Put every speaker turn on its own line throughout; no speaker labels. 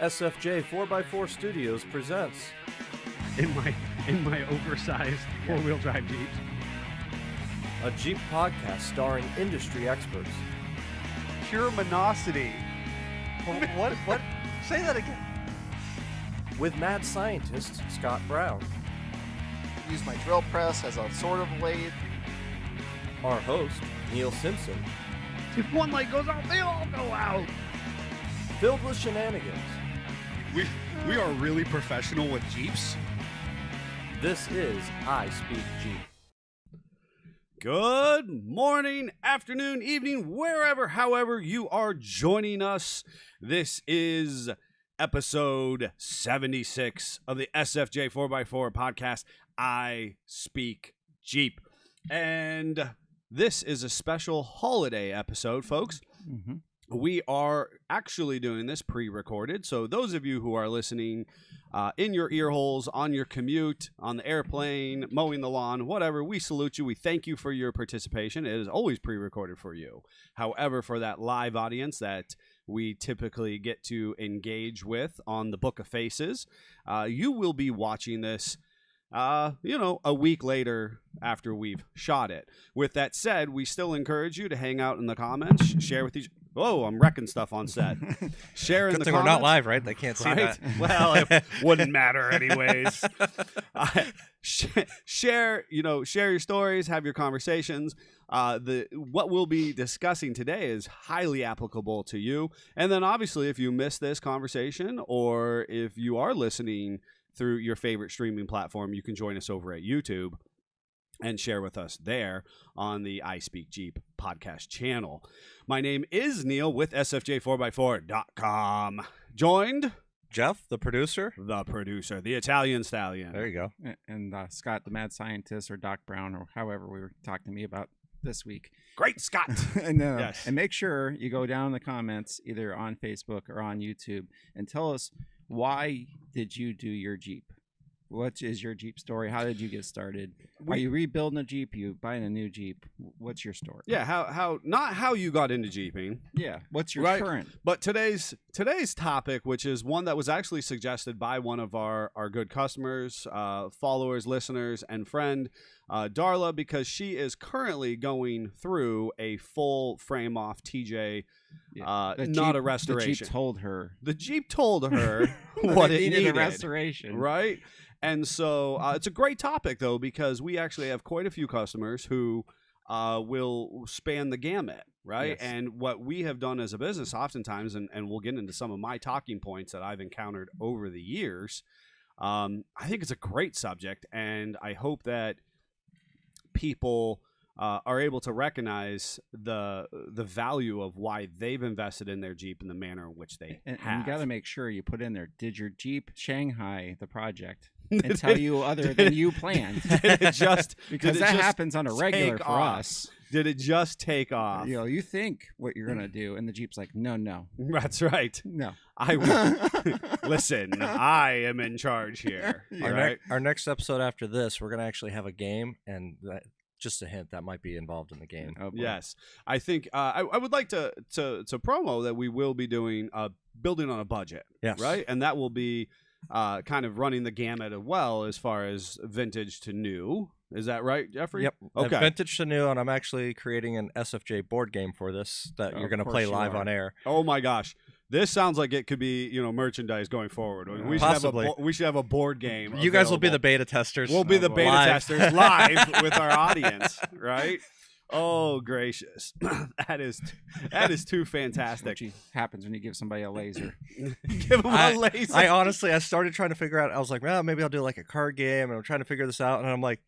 SFJ 4x4 Studios presents
in my oversized four-wheel drive Jeep.
a Jeep podcast starring industry experts.
Pure monosity. What? Say that again.
With mad scientist Scott Brown,
Use my drill press as a sort of lathe.
our host Neil Simpson,
If one light goes out, they all go out.
filled with shenanigans.
We are really professional with Jeeps.
This is I Speak Jeep.
Good morning, afternoon, evening, wherever, however you are joining us. This is episode 76 of the SFJ 4x4 podcast, I Speak Jeep. And this is a special holiday episode, folks.
Mm-hmm.
We are actually doing this pre-recorded, so those of you who are listening in your ear holes, on your commute, on the airplane, mowing the lawn, whatever, we salute you. We thank you for your participation. It is always pre-recorded for you. However, for that live audience that we typically get to engage with on the Book of Faces, you will be watching this a week later after we've shot it. With that said, we still encourage you to hang out in the comments, share with each. Oh, I'm wrecking stuff on set. Share in
Good
the
thing
comments.
we're not live, right? They can't see
Right?
that.
Well, it wouldn't matter anyways. Share your stories, have your conversations. What we'll be discussing today is highly applicable to you. And then obviously, if you miss this conversation, or if you are listening through your favorite streaming platform, you can join us over at YouTube and share with us there on the I Speak Jeep podcast channel. My name is Neil with SFJ4x4.com. Joined
Jeff, the producer.
the producer, the Italian Stallion.
There you go.
And Scott, the mad scientist, or Doc Brown, or however we were talking to me about this week.
Great Scott.
and,
Yes.
and make sure you go down in the comments, either on Facebook or on YouTube, and tell us, why did you do your Jeep? What is your Jeep story? How did you get started? Are you rebuilding a Jeep? You buying a new Jeep? What's your story?
Yeah, how not how you got into Jeeping,
Yeah. What's your
Right.
current?
but today's topic, which is one that was actually suggested by one of our good customers, followers, listeners, and friend, Darla, because she is currently going through a full frame-off TJ,
The
not
Jeep-
a restoration.
The Jeep told her
The Jeep told her
that
what
it
it
needed
needed,
a restoration.
right? And so it's a great topic, though, because we actually have quite a few customers who will span the gamut, right?
Yes.
And what we have done as a business oftentimes, and we'll get into some of my talking points that I've encountered over the years, I think it's a great subject, and I hope that people are able to recognize the value of why they've invested in their Jeep in the manner in which they
And
have.
you got to make sure you put in there, did your Jeep Shanghai the project and tell you other than you planned?
Did it just
Because
did it
that
just
happens on a regular
take
for
off?
us.
Did it just take off?
You think what you're gonna do, and the Jeep's like, no.
That's right.
No.
Listen, I am in charge here.
Yeah.
All right.
Our next episode after this, we're gonna actually have a game, and just a hint that might be involved in the game.
Oh, boy.
Yes, I think I would like to promo that we will be doing building on a budget.
Yes.
Right, and that will be kind of running the gamut as well as far as vintage to new. Is that right, Jeffrey?
Yep.
Okay.
Vintage to new, and I'm actually creating an SFJ board game for this that you're
Of
gonna
course
play
you
live
are.
on air.
Oh my gosh. This sounds like it could be, merchandise going forward. We should
Possibly.
have a board game.
You guys will be the
available.
beta testers.
We'll be the beta
Live.
testers live with our audience, right? Oh gracious, that is too fantastic.
Which happens when you give somebody a laser.
Give them a laser.
I honestly, I started trying to figure out. I was like, well, maybe I'll do like a card game, and I'm trying to figure this out. And I'm like,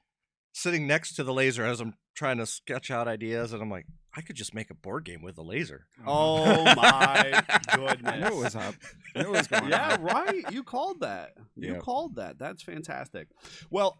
sitting next to the laser as I'm trying to sketch out ideas, and I'm like, I could just make a board game with a laser.
Oh my goodness!
I knew it was up. I knew it was going
Yeah,
on.
right. You called that. You
Yep.
called that. That's fantastic. Well,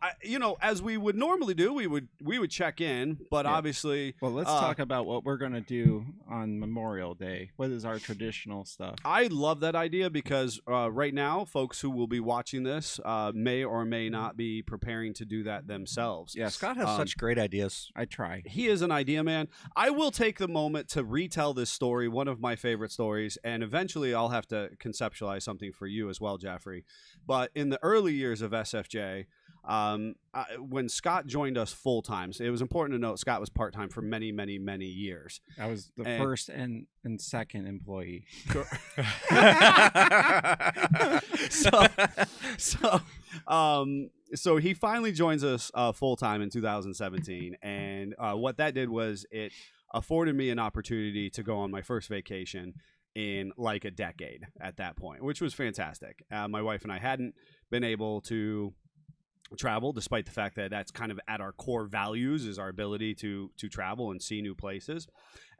as we would normally do, we would check in, but
Yeah.
obviously,
Well, let's talk about what we're gonna do on Memorial Day. What is our traditional stuff?
I love that idea because right now, folks who will be watching this may or may not be preparing to do that themselves.
Yes,
Scott has such great ideas.
I try.
He is an idea man. I will will take the moment to retell this story, one of my favorite stories, and eventually I'll have to conceptualize something for you as well, Jeffrey. But in the early years of SFJ, when Scott joined us full time, so it was important to note Scott was part time for many, many, many years.
I was the first and second employee.
So he finally joins us full time in 2017, and what that did was it afforded me an opportunity to go on my first vacation in like a decade at that point, which was fantastic. My wife and I hadn't been able to travel, despite the fact that that's kind of at our core values, is our ability to travel and see new places.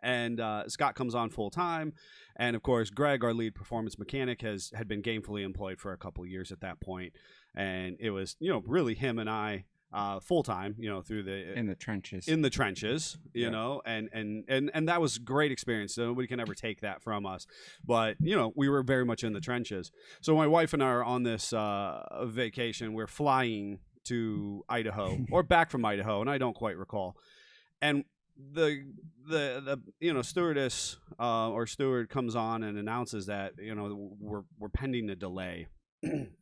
And Scott comes on full time, and of course Greg, our lead performance mechanic, had been gainfully employed for a couple of years at that point, and it was really him and I full time, through
in the trenches,
you know, and that was a great experience. So nobody can ever take that from us, but we were very much in the trenches. So my wife and I are on this vacation. We're flying to Idaho or back from Idaho, and I don't quite recall. And the stewardess or steward comes on and announces that we're pending a delay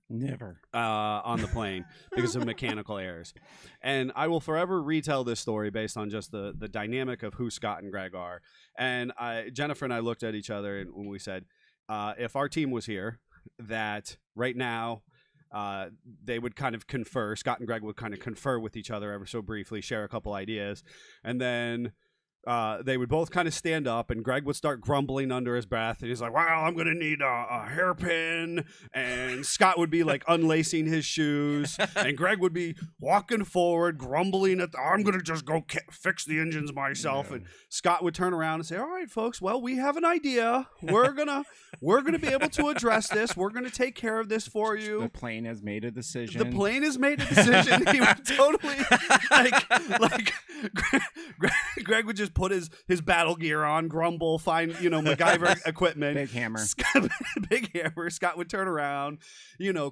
never
on the plane because of mechanical errors. And I will forever retell this story based on just the dynamic of who Scott and Greg are. And Jennifer and I looked at each other and when we said, if our team was here, that right now they would kind of confer. Scott and Greg would kind of confer with each other ever so briefly, share a couple ideas, and then they would both kind of stand up, and Greg would start grumbling under his breath, and he's like, "Well, I'm gonna need a hairpin," and Scott would be like unlacing his shoes, and Greg would be walking forward, grumbling at "I'm gonna just go fix the engines myself," and Scott would turn around and say, "All right, folks, well, we have an idea. We're gonna be able to address this. We're gonna take care of this for you.
The plane has made a decision.
The plane has made a decision." He would totally like Greg would just put his battle gear on, grumble, find MacGyver equipment,
big hammer.
Big hammer. Scott would turn around,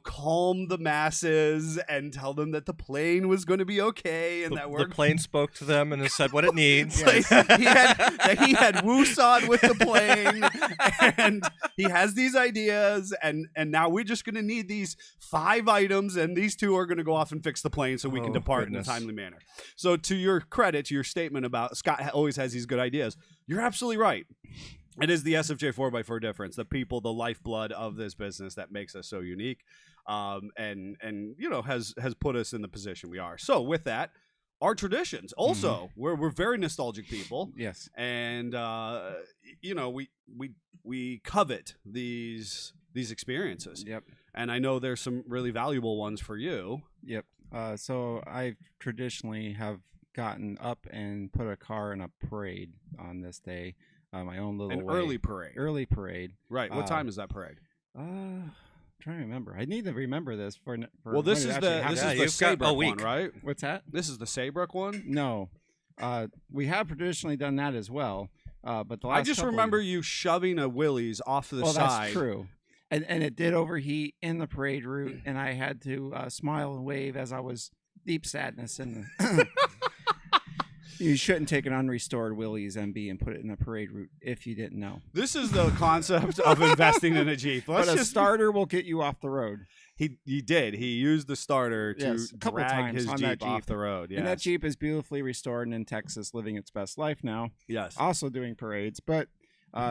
calm the masses and tell them that the plane was going to be okay and that
the plane spoke to them and said what it needs.
He had woosawed with the plane, and he has these ideas, and now we're just going to need these 5 items, and these 2 are going to go off and fix the plane so we can depart in a timely manner. So to your credit, to your statement about Scott always has these good ideas, you're absolutely right. It is the SFJ 4x4 difference, the people, the lifeblood of this business that makes us so unique, and has put us in the position we are. So with that, our traditions also, we're very nostalgic people.
Yes,
and we covet these experiences.
Yep.
And I know there's some really valuable ones for you.
Yep. So I traditionally have gotten up and put a car in a parade on this day. My own little
early parade. Right. What time is that parade?
I'm trying to remember. I need to remember this for
well, this is the Saybrook one, right?
What's that?
This is the Saybrook one?
No. We have traditionally done that as well. But the last
I just remember you shoving a Willys off the side.
That's true. And it did overheat in the parade route, and I had to smile and wave as I was deep sadness. And you shouldn't take an unrestored Willys MB and put it in the parade route if you didn't know.
This is the concept of investing in a Jeep.
But a starter will get you off the road.
He did. He used the starter to drag his Jeep off the road. Yes.
And that Jeep is beautifully restored and in Texas, living its best life now.
Yes.
Also doing parades. But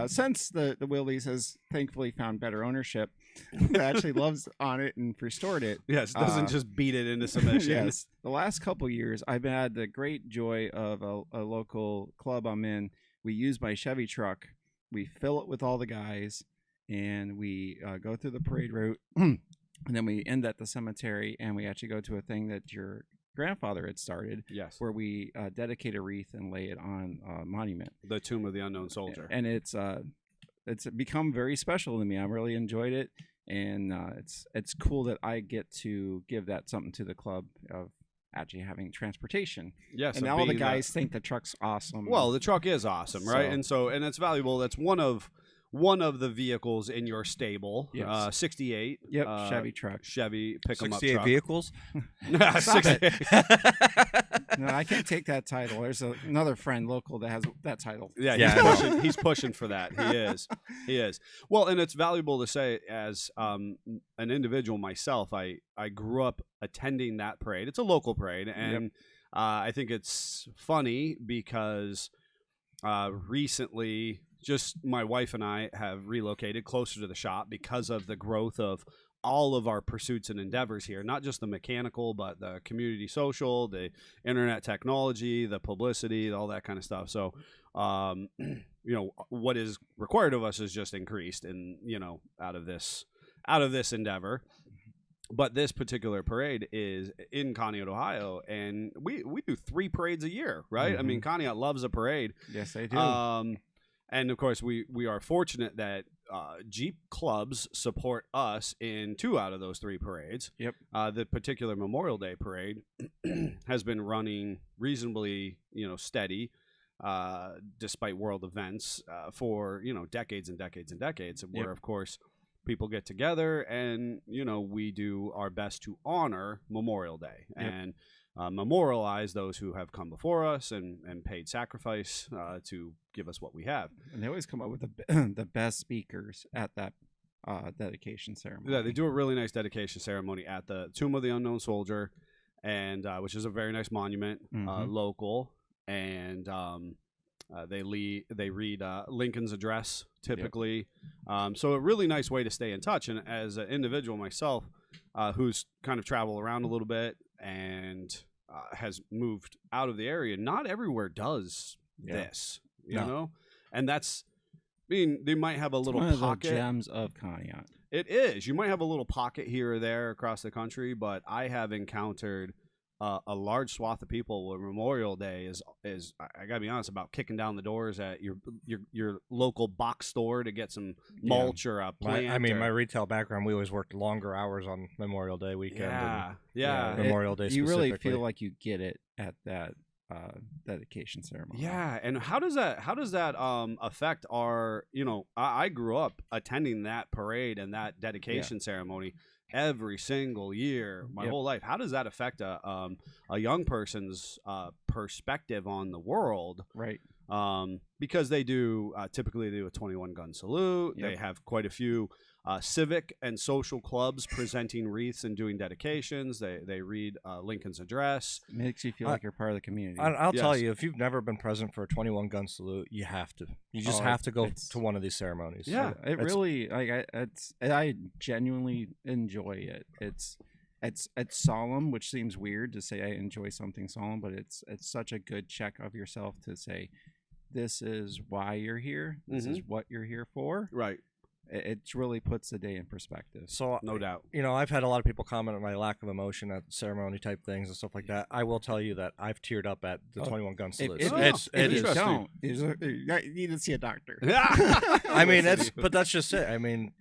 since the Willys has thankfully found better ownership, that actually loves on it and restored it.
Yes, doesn't just beat it into submission.
Yes. The last couple years, I've had the great joy of a local club I'm in. We use my Chevy truck. We fill it with all the guys, and we go through the parade route. And then we end at the cemetery, and we actually go to a thing that your grandfather had started.
Yes.
Where we dedicate a wreath and lay it on a monument.
The Tomb of the Unknown Soldier.
And it's become very special to me. I really enjoyed it, and it's cool that I get to give that something to the club of actually having transportation.
Yes.
And now all the guys think the truck's awesome.
Well, the truck is awesome, right? So, and it's valuable. That's one of one of the vehicles in your stable.
Yes.
68.
Yep, Chevy truck.
Chevy pick 'em up
68
truck.
vehicles.
Stop it.
68.
No, I can't take that title. There's another friend local that has that title.
Yeah,
Yeah,
he's
I know.
pushing. He's pushing for that. He is. Well, and it's valuable to say, as an individual myself, I grew up attending that parade. It's a local parade, and I think it's funny because recently, just my wife and I have relocated closer to the shop because of the growth of all of our pursuits and endeavors here, not just the mechanical, but the community social, the internet technology, the publicity, all that kind of stuff. So, what is required of us is just increased and, out of this endeavor. But this particular parade is in Conneaut, Ohio, and we do 3 parades a year, right? I mean, Conneaut loves a parade.
Yes, they do.
And of course, we are fortunate that Jeep clubs support us in 2 out of those 3 parades.
Yep.
The particular Memorial Day parade has been running reasonably, steady, despite world events for decades and decades and decades. Where
Yep.
of course people get together and we do our best to honor Memorial Day and memorialize those who have come before us and paid sacrifice to give us what we have.
And they always come up with the best speakers at that dedication ceremony.
Yeah, they do a really nice dedication ceremony at the Tomb of the Unknown Soldier, and which is a very nice monument, local, and they read Lincoln's address typically. So a really nice way to stay in touch. And as an individual myself, who's kind of traveled around a little bit and has moved out of the area, not everywhere does this, you know, and that's. I mean, they might have a little
One of the
pocket.
gems of Conneaut.
It is. You might have a little pocket here or there across the country, but I have encountered a large swath of people where Memorial Day is. I gotta be honest about kicking down the doors at your local box store to get some mulch or a plant.
My retail background, we always worked longer hours on Memorial Day weekend.
Yeah.
Memorial Day.
You really
specifically.
feel like you get it at that dedication ceremony.
Yeah, and how does that affect our? I grew up attending that parade and that dedication ceremony every single year my whole life. How does that affect a young person's perspective on the world?
Right.
Because they do typically do a 21 gun salute.
Yep.
They have quite a few civic and social clubs presenting wreaths and doing dedications. They read Lincoln's address.
Makes you feel like you're part of the community.
I'll tell
Yes.
you, if you've never been present for a 21 gun salute, you have to. You just have to go to one of these ceremonies.
Yeah.
It really I genuinely enjoy it. It's solemn, which seems weird to say I enjoy something solemn, but it's such a good check of yourself to say this is why you're here. This is what you're here for.
Right.
It really puts the day in perspective.
So
No doubt.
I've had a lot of people comment on my lack of emotion at ceremony type things and stuff like that. I will tell you that I've teared up at the 21 gun salute.
If
It
you
is.
don't, you need to see a doctor.
I mean, that's just it. I mean,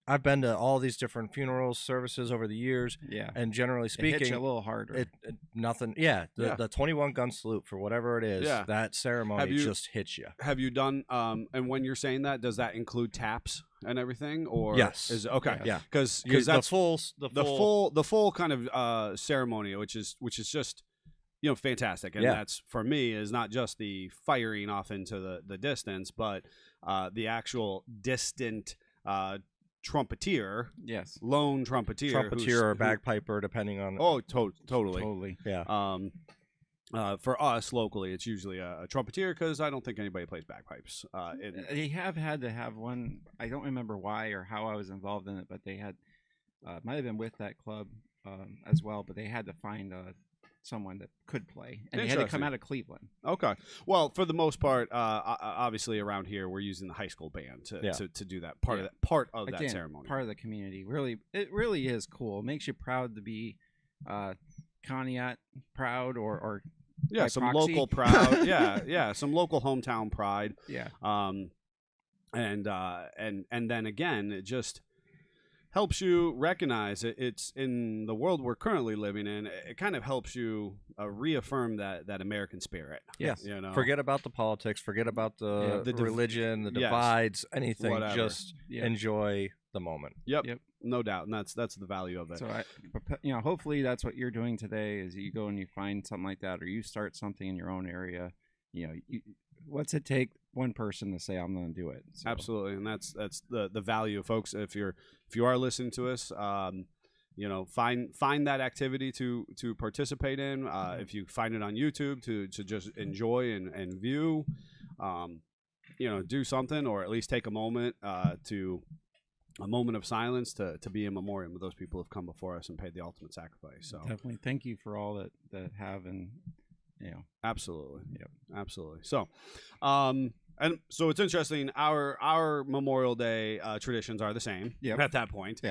I've been to all these different funerals, services over the years,
Yeah.
and generally
It
speaking,
hits you a little harder.
it nothing. Yeah, the 21 gun salute for whatever it is,
Yeah.
that ceremony
Have you-
just hits you.
Have you done? And when you're saying that, does that include taps and everything? Or
Yes.
is okay?
Yeah.
Because
The
that's
full
the full kind of ceremony, which is just fantastic, and that's for me is not just the firing off into the distance, but the actual distant trumpeter,
yes.
lone trumpeter
or bagpiper, depending on.
Oh, totally.
Totally.
Yeah.
For us locally, it's usually a trumpeter because I don't think anybody plays bagpipes.
They have had to have one. I don't remember why or how I was involved in it, but they had might have been with that club as well. But they had to find someone that could play, and they had to come
Interesting.
out of Cleveland.
Okay. Well, for the most part, obviously around here we're using the high school band to do that part of
Again,
that ceremony.
part of the community. Really, it really is cool. It makes you proud to be Conneaut proud or by
some
proxy.
local proud. yeah, some local hometown pride.
Yeah.
And then again, it just helps you recognize it's in the world we're currently living in. It kind of helps you reaffirm that American spirit.
Yes.
You know,
Forget about the politics. Forget about the religion, the
yes.
divides, anything.
Whatever.
Just enjoy the moment.
Yep. No doubt, and that's the value of it.
So hopefully that's what you're doing today. Is you go and you find something like that, or you start something in your own area. What's it take one person to say I'm going to do it? So.
Absolutely, and that's the value of folks. If you are listening to us, find that activity to participate in. If you find it on YouTube to just enjoy and view, do something, or at least take a moment a moment of silence to be in memoriam of those people who have come before us and paid the ultimate sacrifice. So
definitely thank you for all that have, and
absolutely. Yep. Absolutely. So and so it's interesting, our Memorial Day traditions are the same at that point.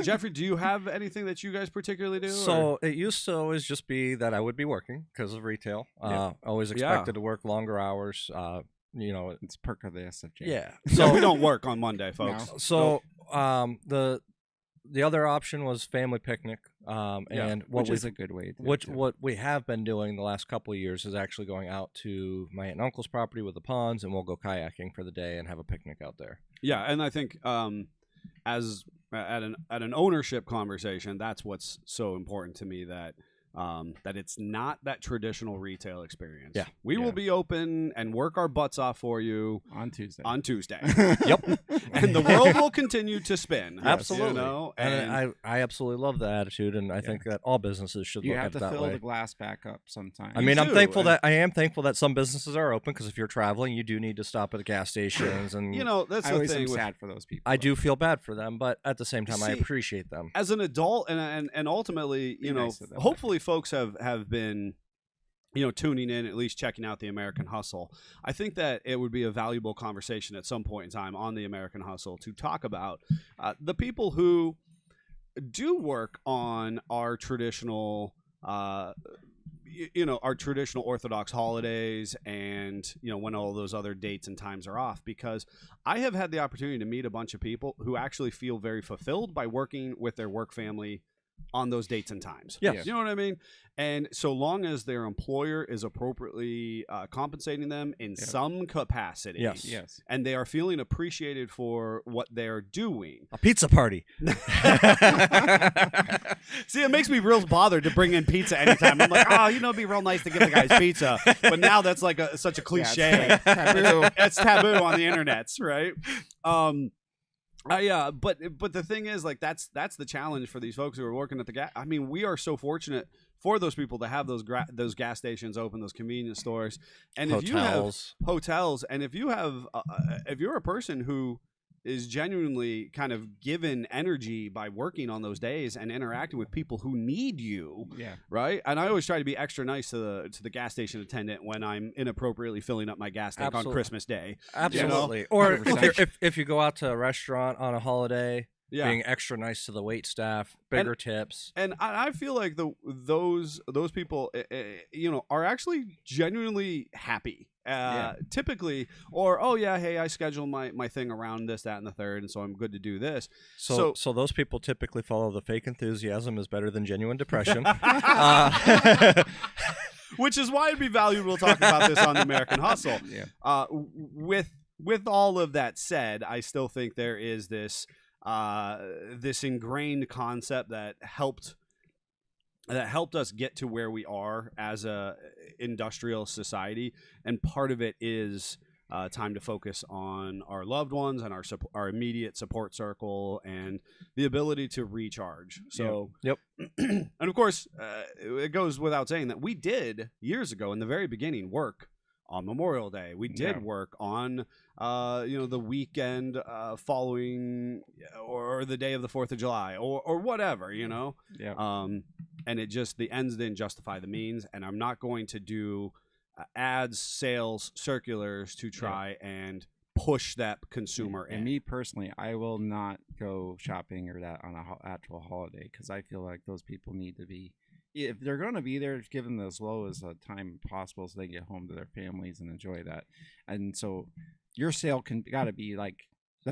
Jeffrey, do you have anything that you guys particularly do?
So it used to always just be that I would be working because of retail. Always expected to work longer hours.
It's perk of the SFJ.
Yeah.
So we don't work on Monday, folks.
No. So the other option was family picnic, and
which is a good way.
What we have been doing the last couple of years is actually going out to my aunt and uncle's property with the ponds, and we'll go kayaking for the day and have a picnic out there.
Yeah, and I think as at an ownership conversation, that's what's so important to me, that it's not that traditional retail experience.
Yeah.
We will be open and work our butts off for you
on Tuesday.
Yep.
And the world will continue to spin.
Absolutely.
And
I absolutely love the attitude, and I think that all businesses should look at it that way.
You have to fill the glass back up sometime.
I mean, I am thankful that some businesses are open, because if you're traveling, you do need to stop at the gas stations, and
that's
I
the
always
thing.
am sad for those people.
I do feel bad for them, but at the same time, I appreciate them
as an adult, and ultimately, hopefully folks have been tuning in, at least checking out the American Hustle. I think that it would be a valuable conversation at some point in time on the American Hustle to talk about the people who do work on our traditional our traditional Orthodox holidays, and when all those other dates and times are off, because I have had the opportunity to meet a bunch of people who actually feel very fulfilled by working with their work family on those dates and times.
Yes.
You know what I mean? And so long as their employer is appropriately compensating them in some capacity,
yes,
and they are feeling appreciated for what they're doing.
A pizza party.
See, it makes me real bothered to bring in pizza anytime. I'm like, it'd be real nice to give the guys pizza. But now that's like such a cliche.
Taboo.
It's taboo on the internets, right? But the thing is, like, that's the challenge for these folks who are working at the gas. I mean, we are so fortunate for those people to have those gas stations open, those convenience stores, and if you have hotels, and if you have if you're a person who is genuinely kind of given energy by working on those days and interacting with people who need you, right? And I always try to be extra nice to the gas station attendant when I'm inappropriately filling up my gas tank on Christmas Day.
Absolutely. Or if you go out to a restaurant on a holiday, being extra nice to the wait staff, bigger tips.
And I feel like those people, are actually genuinely happy. Typically, or hey, I schedule my thing around this, that, and the third, and so I'm good to do this.
So those people typically follow the fake enthusiasm is better than genuine depression.
Which is why it'd be valuable to talk about this on the American Hustle. With all of that said, I still think there is this ingrained concept that helped us get to where we are as a industrial society, and part of it is time to focus on our loved ones and our immediate support circle and the ability to recharge. So, and of course, it goes without saying that we did years ago in the very beginning work on Memorial Day. We did work on the weekend following, or the day of the 4th of July, or whatever, and it just, the ends didn't justify the means, and I'm not going to do ads, sales, circulars to try and push that consumer in.
And me personally, I will not go shopping or that on an actual holiday, because I feel like those people need to be, if they're going to be there, give them as low as a time possible so they get home to their families and enjoy that. And so your sale got to be like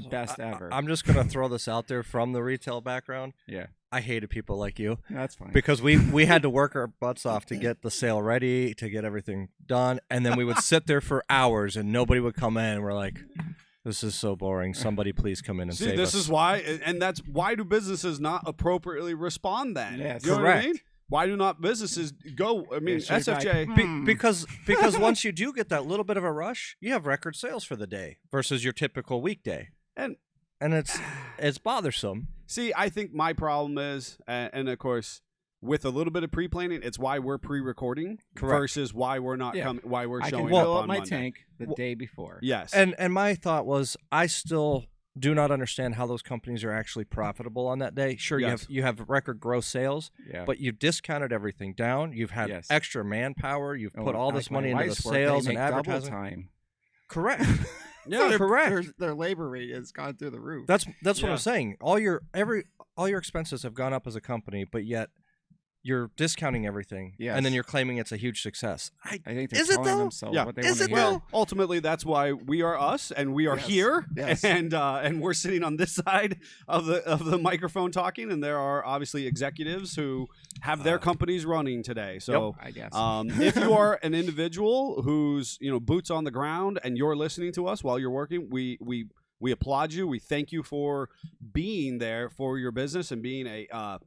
The best ever.
I'm just gonna throw this out there from the retail background.
Yeah,
I hated people like you
that's fine.
because we had to work our butts off to get the sale ready, to get everything done, and then we would sit there for hours and nobody would come in. We're like, this is so boring. Somebody please come in and
See,
save
this
us.
is why, and that's why do businesses not appropriately respond then?
Yes.
You know what I mean?
Correct.
Why do not businesses go? I mean,
Yeah, sure,
SFJ.
like,
Because once you do get that little bit of a rush, you have record sales for the day versus your typical weekday,
And
and it's bothersome.
see, I think my problem is, and of course, with a little bit of pre-planning, it's why we're pre-recording
Correct.
versus why we're not
Yeah.
why we're
I
showing
can
up
fill
on
up my
Monday.
tank the day before.
Yes,
And my thought was, I still do not understand how those companies are actually profitable on that day. Sure,
Yes.
you have record gross sales,
Yeah.
but you've discounted everything down. You've had
Yes.
extra manpower. You've
Oh,
put all
like
this
my
money into the
wife's work, they
sales and
make double
advertising.
time.
Correct.
yeah,
Their-
correct.
Their labor rate has gone through the roof.
That's what
Yeah.
I'm saying. All your expenses have gone up as a company, but yet you're discounting everything,
Yes.
and then you're claiming it's a huge success.
I think they're
Is it
telling
though?
themselves
Yeah.
what they
Is
want to
it
hear.
though?
ultimately, that's why we are us, and we are
Yes.
here,
Yes.
and we're sitting on this side of the microphone talking, and there are obviously executives who have their companies running today. So,
I guess.
if you are an individual who's boots on the ground and you're listening to us while you're working, we applaud you. We thank you for being there for your business and being a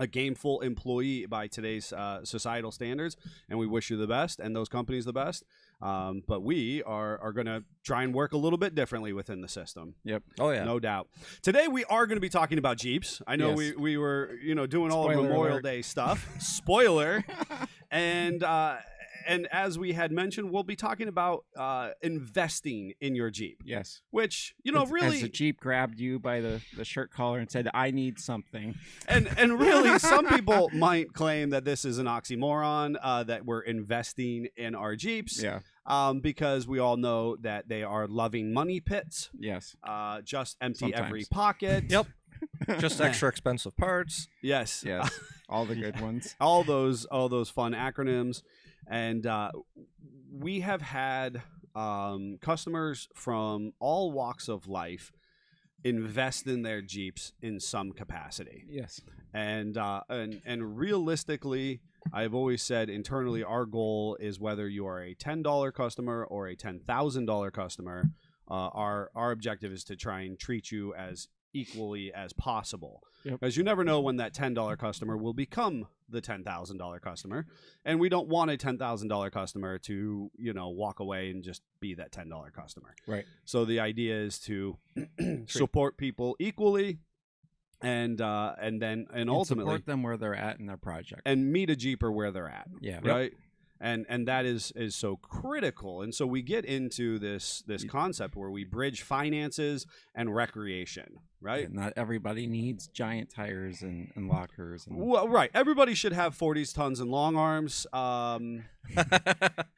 gameful employee by today's societal standards, and we wish you the best and those companies the best. But we are going to try and work a little bit differently within the system.
Oh yeah.
No doubt. Today we are going to be talking about Jeeps. I know
Yes.
we were doing all of
Spoiler
Memorial
alert.
Day stuff. Spoiler. And as we had mentioned, we'll be talking about investing in your Jeep,
yes.
which
As
really
the Jeep grabbed you by the shirt collar and said, "I need something."
and really some people might claim that this is an oxymoron, that we're investing in our Jeeps.
Yeah.
Because we all know that they are loving money pits.
Yes.
Just empty every
Sometimes.
pocket.
Yep. Just extra expensive parts.
Yes.
Yes. All the good ones.
all those fun acronyms, and we have had customers from all walks of life invest in their Jeeps in some capacity,
Yes.
and realistically, I've always said internally our goal is whether you are a $10 customer or a $10,000 customer, our objective is to try and treat you as equally as possible.
Yep.
Because you never know when that $10 customer will become the $10,000 customer, and we don't want a $10,000 customer to walk away and just be that $10 customer.
Right.
So the idea is to support people equally, and ultimately
support them where they're at in their project.
and meet a Jeeper where they're at.
Yeah.
Right. And that is so critical. And so we get into this concept where we bridge finances and recreation, right?
Yeah, not everybody needs giant tires and lockers. And,
Well, right. Everybody should have 40s, tons, and long arms.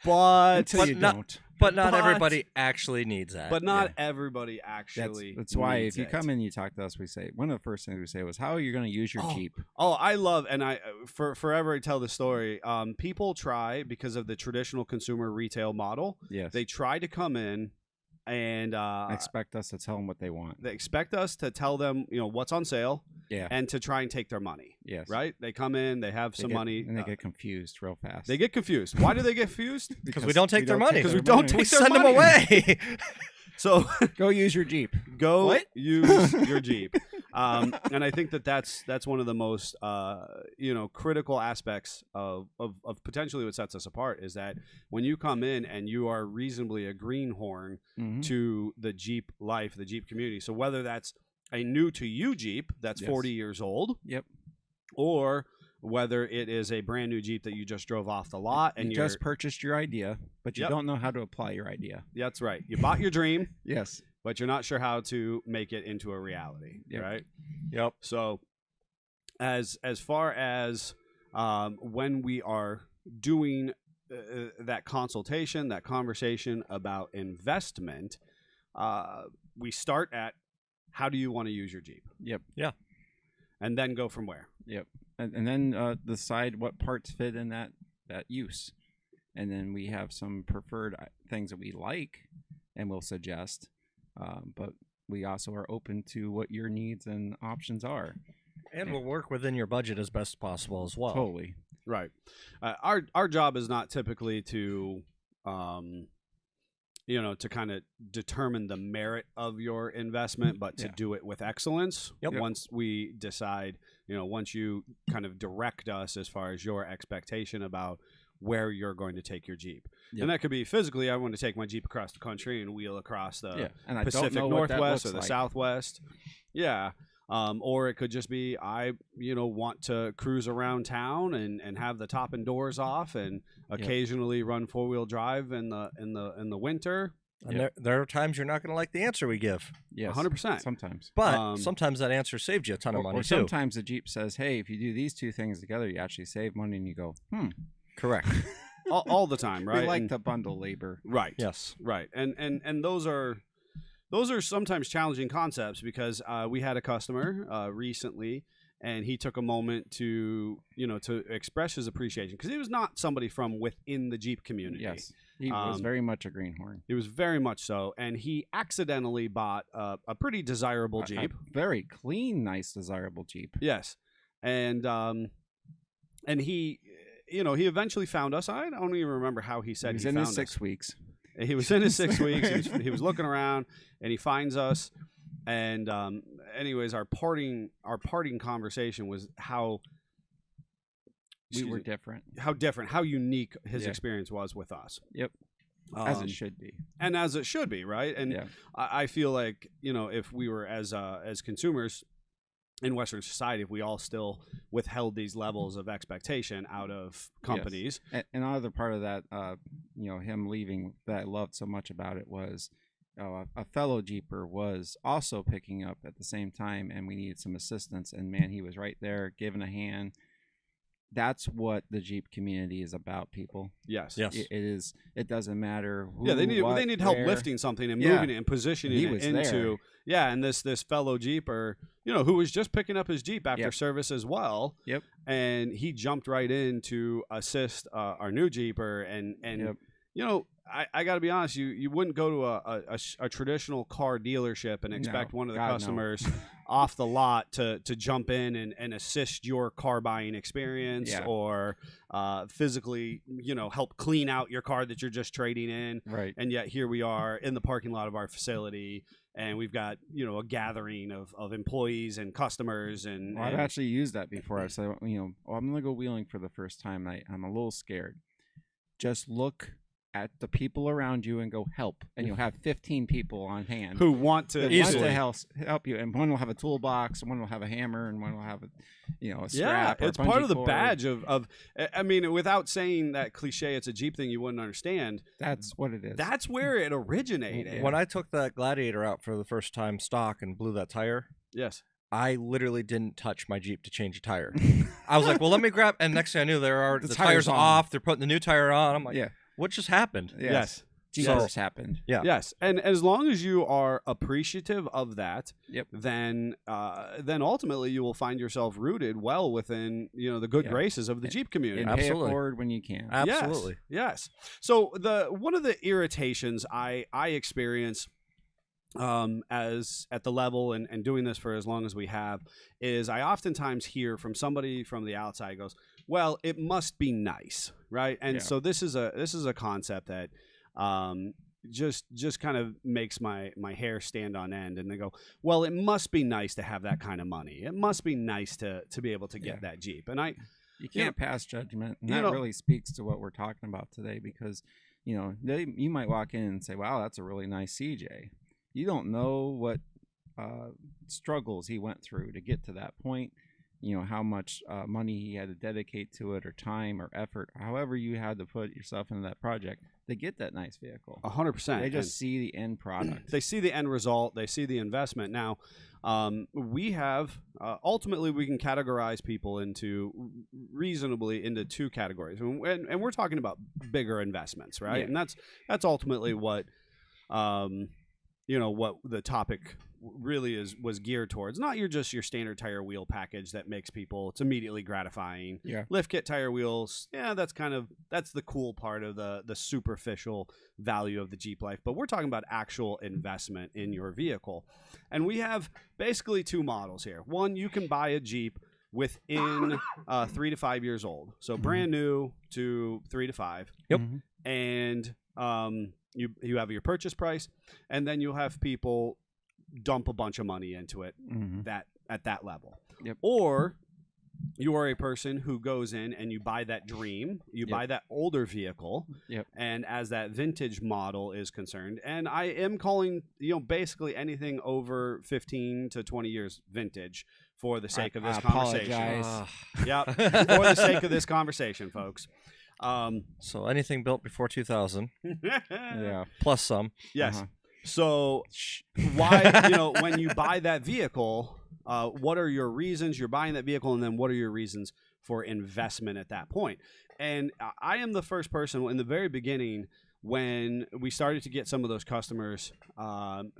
until you
not-
don't.
But not
But-
everybody actually needs that.
But not everybody
That's,
actually.
that's why
needs
if you
it.
come in, you talk to us. We say one of the first things we say was, "How are you going to use your Jeep?"
Oh, I love, and I for forever I tell the story. People try, because of the traditional consumer retail model,
Yes.
they try to come in and
expect us to tell them what they want.
they expect us to tell them what's on sale
Yeah.
and to try and take their money.
Yes.
Right? They come in, they have
They
some
get-
money,
and they get confused real fast.
they get confused. Why do they get confused?
because we don't take their money.
Because we
their
don't
money.
take
we
their
send them
money.
away.
So
Go use your Jeep.
go
What?
use your Jeep. And I think that's one of the most critical aspects of potentially what sets us apart is that when you come in and you are reasonably a greenhorn
Mhm.
to the Jeep life, the Jeep community. So whether that's a new to you Jeep that's
Yes.
40 years old,
Yep.
or whether it is a brand new Jeep that you just drove off the lot and
You
you're
just purchased your idea, but you
Yep.
don't know how to apply your idea.
that's right. You bought your dream,
Yes.
but you're not sure how to make it into a reality,
Yep.
right?
Yep.
So as far as when we are doing that consultation, that conversation about investment, we start at how do you want to use your Jeep?
Yep.
And then go from where?
Yep. And then decide what parts fit in that use. And then we have some preferred things that we like and we'll suggest. But we also are open to what your needs and options are.
And we'll work within your budget as best possible as well.
Totally.
Right. Our job is not typically to, to kind of determine the merit of your investment, but to do it with excellence.
Yep.
Once we decide, once you kind of direct us as far as your expectation about where you're going to take your Jeep.
Yep.
And that could be physically, I want to take my Jeep across the country and wheel across the
And I
Pacific
don't know what that
Northwest or
looks
the
like.
Southwest. Yeah. Or it could just be I, want to cruise around town and have the top and doors off and occasionally run 4-wheel drive in the winter.
And there are times you're not going to like the answer we give.
Yes,
100%.
sometimes.
But sometimes that answer saved you a ton of money
Or
too.
sometimes the Jeep says, hey, if you do these two things together, you actually save money, and you go,
Correct.
all the time, right?
We like
And-
to bundle labor.
right.
Yes.
Right. And those are sometimes challenging concepts because we had a customer recently, and he took a moment to express his appreciation because he was not somebody from within the Jeep community.
Yes, he was very much a greenhorn.
He was very much so, and he accidentally bought a pretty desirable Jeep.
A very clean, nice, desirable Jeep.
Yes, and he, he eventually found us. I don't even remember how he said
He was
he
in
found
his 6
us.
weeks.
He was in his 6 weeks. He was looking around, and he finds us. And anyways, our parting conversation was how
We were different.
how unique his
Yeah.
experience was with us.
Yep. As it should be.
and as it should be, right? And
Yeah.
I feel like if we were as consumers in Western society, if we all still withheld these levels of expectation out of companies,
And another part of that, him leaving that I loved so much about it was a fellow Jeeper was also picking up at the same time, and we needed some assistance. And man, he was right there giving a hand. That's what the Jeep community is about, people.
yes,
Yes.
It is. It doesn't matter who.
Yeah, they need help
where.
lifting something and
Yeah.
moving it and positioning
He
it
was
into
there.
and this fellow Jeeper, who was just picking up his Jeep after
Yep.
service as well.
Yep.
And he jumped right in to assist our new Jeeper and
Yep.
I got to be honest, you wouldn't go to a traditional car dealership and expect
No,
one of the
God, no.
customers off the lot to jump in and assist your car buying experience
Yeah.
or physically, help clean out your car that you're just trading in.
Right.
And yet here we are in the parking lot of our facility, and we've got a gathering of employees and customers and,
Well, I've actually used that before. I said, I'm going to go wheeling for the first time. I'm a little scared. Just look at the people around you and go help, and you'll have 15 people on hand
who want to
that want
easily
to help you. And one will have a toolbox, and one will have a hammer, and one will have a
Yeah,
strap. or a
it's part of the
bungee cord.
badge of. I mean, without saying that cliche, it's a Jeep thing you wouldn't understand.
That's what it is.
That's where it originated.
When I took that Gladiator out for the first time stock and blew that tire,
Yes.
I literally didn't touch my Jeep to change a tire. I was like, well, let me grab. And next thing I knew, the
The
tire's
tire's on.
off. They're putting the new tire on. I'm like,
Yeah.
what just happened?
Yes.
Jeepers happened.
Yeah.
Yes, and as long as you are appreciative of that,
Yep.
then ultimately you will find yourself rooted well within the good
Yeah.
graces of the Jeep community.
And pay it
Absolutely.
forward when you can.
Absolutely.
Yes. So one of the irritations I experience as at the level and doing this for as long as we have is I oftentimes hear from somebody from the outside goes, well, it must be nice, right? And
Yeah.
so this is a concept that just kind of makes my hair stand on end, and they go, well, it must be nice to have that kind of money. It must be nice to be able to get
Yeah.
that Jeep. And I
You can't pass judgment, and
you
that
know-
really speaks to what we're talking about today. Because you might walk in and say, "Wow, that's a really nice CJ." You don't know what struggles he went through to get to that point. How much money he had to dedicate to it, or time, or effort. However, you had to put yourself into that project to get that nice vehicle.
100%.
They just see the end product.
They see the end result. They see the investment. Now, we have ultimately we can categorize people reasonably into two categories, and we're talking about bigger investments, right?
Yeah.
And that's ultimately what what the topic really was geared towards not just your standard tire wheel package that makes people, it's immediately gratifying.
Yeah.
Lift kit, tire wheels, yeah, that's the cool part of the superficial value of the Jeep life. But we're talking about actual investment in your vehicle. And we have basically two models here. One, you can buy a Jeep within 3 to 5 years old. So brand new to 3 to 5.
Yep.
And you have your purchase price, and then you'll have people dump a bunch of money into it that at that level.
Yep.
Or you are a person who goes in and you buy that dream, you buy that older vehicle, and as that vintage model is concerned, and I am calling, basically anything over 15 to 20 years vintage for the sake of this conversation.
Apologize.
Yeah, for the sake of this conversation, folks.
So anything built before 2000,
Yeah.
plus some.
Yes.
Uh-huh.
So why, when you buy that vehicle, what are your reasons you're buying that vehicle, and then what are your reasons for investment at that point? And I am the first person in the very beginning when we started to get some of those customers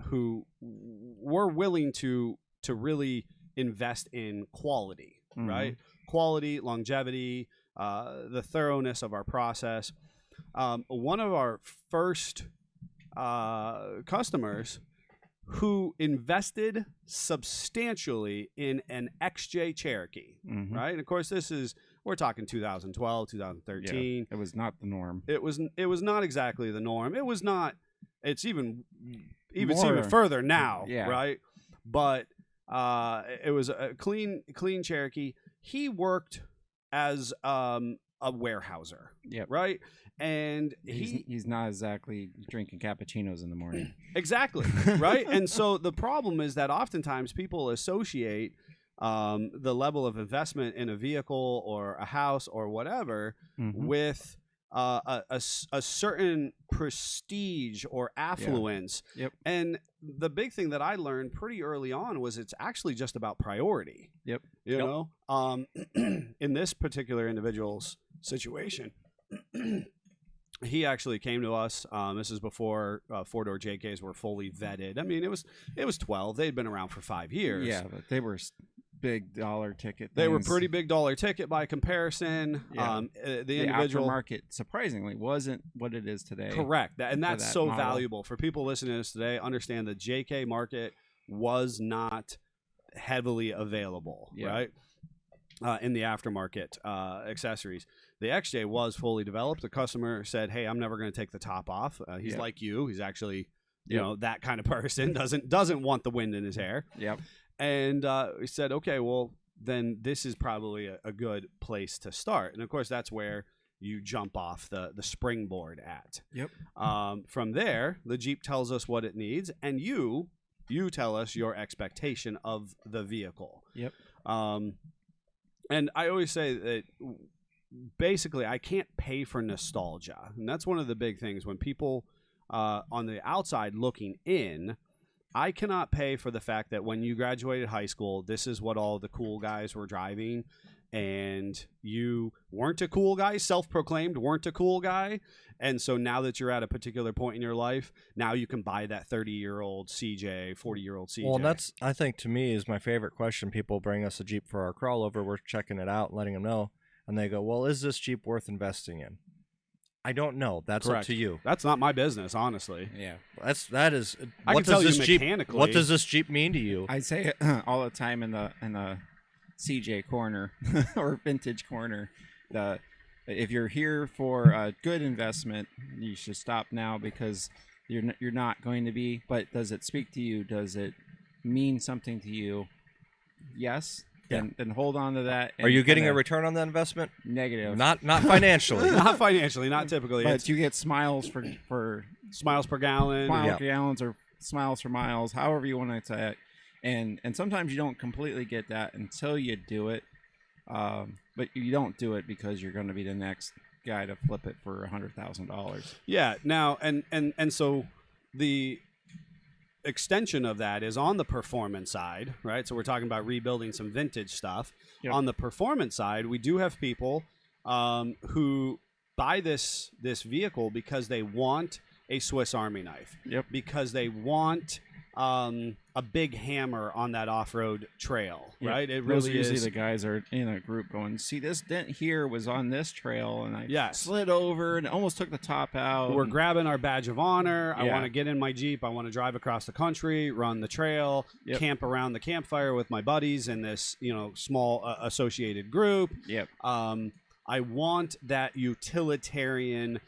who were willing to really invest in quality, right? Quality, longevity, the thoroughness of our process. One of our first customers who invested substantially in an XJ Cherokee, right? And of course, we're talking 2012, 2013.
It was not the norm.
It was not exactly the norm. It was not. It's even
More.
further now,
Yeah.
right? But it was a clean Cherokee. He worked as a warehouser, right? And
he's not exactly drinking cappuccinos in the morning.
Exactly, right? And so the problem is that oftentimes people associate the level of investment in a vehicle or a house or whatever with a certain prestige or affluence.
Yep.
And the big thing that I learned pretty early on was it's actually just about priority.
Yep.
You know, in this particular individual's situation, he actually came to us. This is before four-door JKs were fully vetted. I mean, it was 12. They'd been around for 5 years.
Yeah, but they were big dollar ticket.
They were
things.
pretty big dollar ticket by comparison.
Yeah.
The individual
aftermarket surprisingly wasn't what it is today.
correct, and that's
that
so
model.
valuable for people listening to this today. Understand the JK market was not heavily available, right? In the aftermarket accessories. The XJ was fully developed. The customer said, "Hey, I'm never going to take the top off." He's like you. He's actually, you know, that kind of person. Doesn't want the wind in his hair.
Yep.
And we said, "Okay, well, then this is probably a good place to start." And of course, that's where you jump off the springboard at.
Yep.
From there, the Jeep tells us what it needs, and you tell us your expectation of the vehicle.
Yep.
And I always say that basically I can't pay for nostalgia. And that's one of the big things when people on the outside looking in, I cannot pay for the fact that when you graduated high school, this is what all the cool guys were driving. And you weren't a cool guy, self-proclaimed weren't a cool guy. And so now that you're at a particular point in your life, now you can buy that 30-year-old CJ, 40-year-old CJ.
Well, that's, I think, to me, is my favorite question. People bring us a Jeep for our crawl over. We're checking it out, letting them know. And they go, well, is this Jeep worth investing in? I don't know. That's
correct.
up to you.
That's not my business, honestly.
Yeah.
That is.
I
what
can
does
tell you
this Jeep?
mechanically.
What does this Jeep mean to you?
I say it all the time in the CJ corner or vintage corner. If you're here for a good investment, you should stop now because you're not going to be. But does it speak to you? Does it mean something to you? Yes. Then hold on to that.
Are you getting a
kinda
return on that investment?
negative?
Not financially.
Not financially, not typically.
But
It's
you get smiles for
smiles per gallon.
mile gallons or smiles for miles, however you want to say it. And sometimes you don't completely get that until you do it. But you don't do it because you're going to be the next guy to flip it for $100,000.
Yeah. Now, and so the extension of that is on the performance side, right? So we're talking about rebuilding some vintage stuff.
Yep.
On the performance side, we do have people who buy this vehicle because they want a Swiss Army knife.
Yep.
Because they want a big hammer on that off-road trail,
Yeah.
right? It
Those
really
usually
is.
the guys are in a group going, see, this dent here was on this trail, and I
Yes.
slid over and almost took the top out.
We're grabbing our badge of honor. I
Yeah.
want to get in my Jeep. I want to drive across the country, run the trail,
Yep.
camp around the campfire with my buddies in this, small associated group.
Yep.
I want that utilitarian,